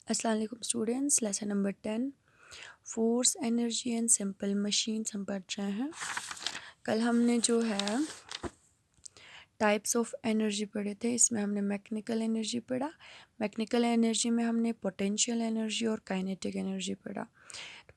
अस्सलाम वालेकुम students, lesson number 10 force energy and simple machines हम पढ़ रहे हैं। कल हमने जो है टाइप्स ऑफ एनर्जी पढ़े थे। इसमें हमने मैकेनिकल एनर्जी पढ़ा। मैकेनिकल एनर्जी में हमने पोटेंशियल एनर्जी और काइनेटिक एनर्जी पढ़ा।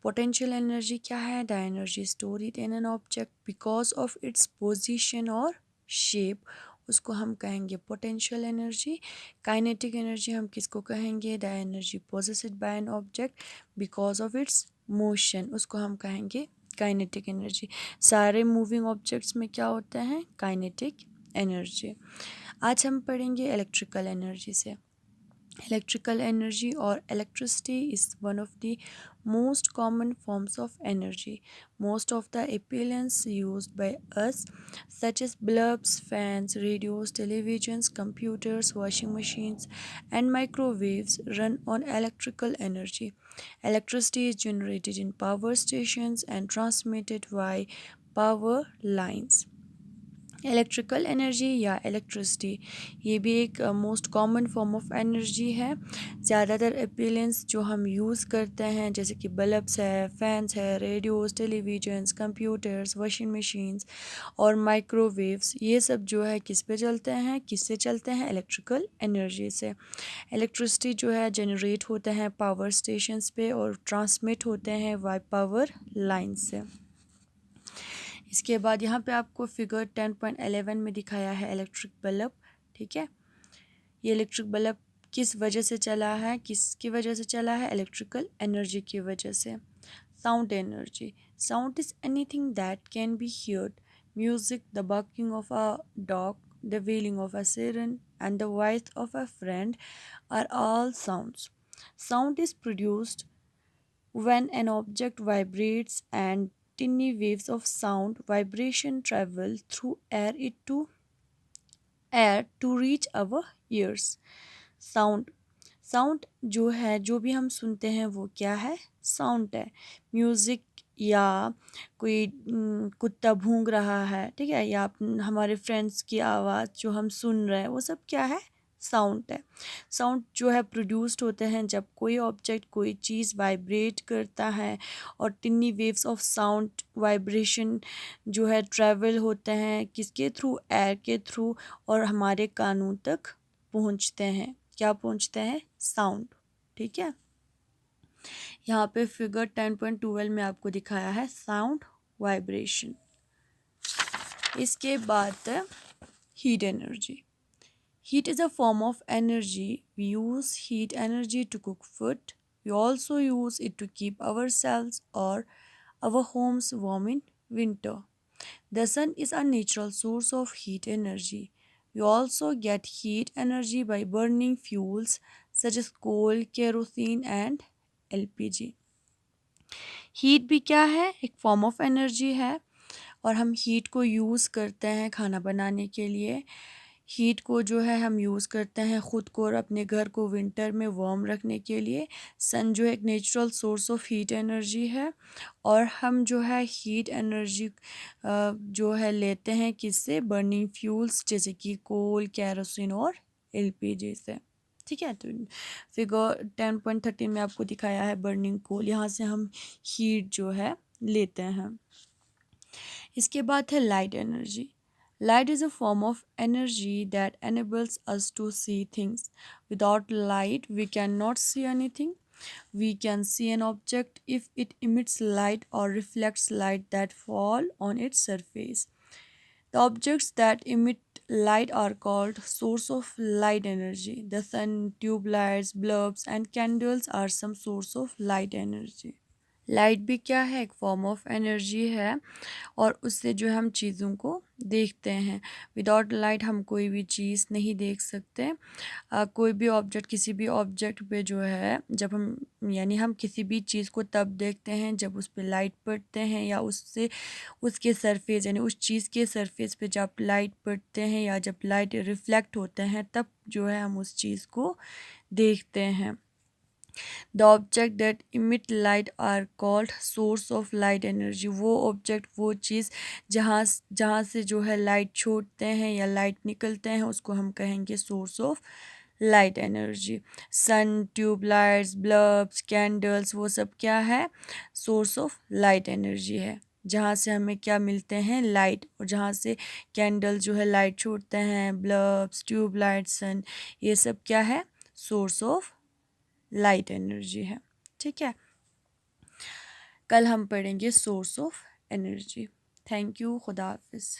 पोटेंशियल एनर्जी क्या है? The energy stored in an object because of its position और शेप, उसको हम कहेंगे पोटेंशियल एनर्जी। काइनेटिक एनर्जी हम किसको कहेंगे? The energy possessed by an object because of its motion, उसको हम कहेंगे काइनेटिक एनर्जी। सारे मूविंग ऑब्जेक्ट्स में क्या होते हैं? Kinetic energy. आज हम पढ़ेंगे इलेक्ट्रिकल एनर्जी से। Electrical energy or electricity is one of the most common forms of energy. Most of the appliances used by us, such as bulbs, fans, radios, televisions, computers, washing machines, and microwaves, run on electrical energy. Electricity is generated in power stations and transmitted by power lines. Electrical energy या electricity, ये भी एक most common form of energy है। ज़्यादातर appliance जो हम use करते हैं जैसे कि बल्ब्स है, फैंस है, radios, televisions, computers, washing machines और माइक्रोवेव्स, ये सब जो है किस पे चलते हैं? किससे चलते हैं? इलेक्ट्रिकल एनर्जी से। इलेक्ट्रिसिटी जो है जनरेट होते हैं पावर स्टेशंस पे और ट्रांसमिट होते हैं वाई पावर लाइन से। इसके बाद यहाँ पे आपको फिगर 10.11 में दिखाया है इलेक्ट्रिक बल्ब। ठीक है, ये इलेक्ट्रिक बल्ब किस वजह से चला है? किसकी वजह से चला है? इलेक्ट्रिकल एनर्जी की वजह से। Sound energy, sound is anything that can be heard. Music, the barking of a dog, the wailing of a siren, and the voice of a friend are all sounds. Sound is produced when an object vibrates and tiny waves of sound vibration travel through air to reach our ears. Sound, sound जो है, जो भी हम सुनते हैं वो क्या है? साउंड है। म्यूज़िक या कोई कुत्ता भौंक रहा है, ठीक है, या हमारे फ्रेंड्स की आवाज़ जो हम सुन रहे हैं, वो सब क्या है? साउंड है। साउंड जो है प्रोड्यूस्ड होते हैं जब कोई ऑब्जेक्ट, कोई चीज़ वाइब्रेट करता है और टिनी वेव्स ऑफ साउंड वाइब्रेशन जो है ट्रैवल होते हैं किसके थ्रू? एयर के थ्रू, और हमारे कानों तक पहुंचते हैं। क्या पहुंचते हैं? साउंड। ठीक है, यहाँ पे फिगर 10.12 में आपको दिखाया है साउंड वाइब्रेशन। इसके बाद heat energy. Heat is a form of energy. We use heat energy to cook food. We also use it to keep ourselves और our homes warm in winter. The sun is a natural source of heat energy. We also get heat energy by burning fuels such as coal, kerosene and LPG. Heat भी क्या है? एक form of energy है और हम heat को use करते हैं खाना बनाने के लिए। हीट को जो है हम यूज़ करते हैं ख़ुद को और अपने घर को विंटर में वार्म रखने के लिए। सन जो है एक natural source of heat energy है और हम जो है हीट एनर्जी जो है लेते हैं किससे? बर्निंग फ्यूल्स जैसे कि कोल, केरोसिन और एलपीजी से। ठीक है, तो फिगर 10.13 में आपको दिखाया है बर्निंग कोल, यहाँ से हम हीट जो है लेते हैं। इसके बाद है light energy. Light is a form of energy that enables us to see things. Without light, we cannot see anything. We can see an object if it emits light or reflects light that fall on its surface. The objects that emit light are called source of light energy. The sun, tube lights, bulbs, and candles are some source of light energy. Light भी क्या है? एक form of energy है और उससे जो हम चीज़ों को देखते हैं। विदाउट लाइट हम कोई भी चीज़ नहीं देख सकते। कोई भी ऑब्जेक्ट, किसी भी ऑब्जेक्ट पे जो है जब हम यानी हम किसी भी चीज़ को तब देखते हैं जब उस पे लाइट पड़ते हैं या उससे उसके सरफेस यानी उस चीज़ के सरफेस पे जब लाइट पड़ते हैं या जब लाइट रिफ्लेक्ट होते हैं तब जो है हम उस चीज़ को देखते हैं। The object that emit light are called source of light energy. वो ऑब्जेक्ट, वो चीज़ जहाँ से जो है लाइट छोड़ते हैं या लाइट निकलते हैं उसको हम कहेंगे source of light energy. Sun, tubelights, bulbs, candles, वो सब क्या है? सोर्स ऑफ लाइट एनर्जी है, जहाँ से हमें क्या मिलते हैं? लाइट। और जहाँ से कैंडल जो है लाइट छोड़ते हैं, बल्ब्स, ट्यूबलाइट, सन, ये सब क्या है? सोर्स ऑफ लाइट एनर्जी है। ठीक है, कल हम पढ़ेंगे source of energy. Thank you, खुदा हाफिज़।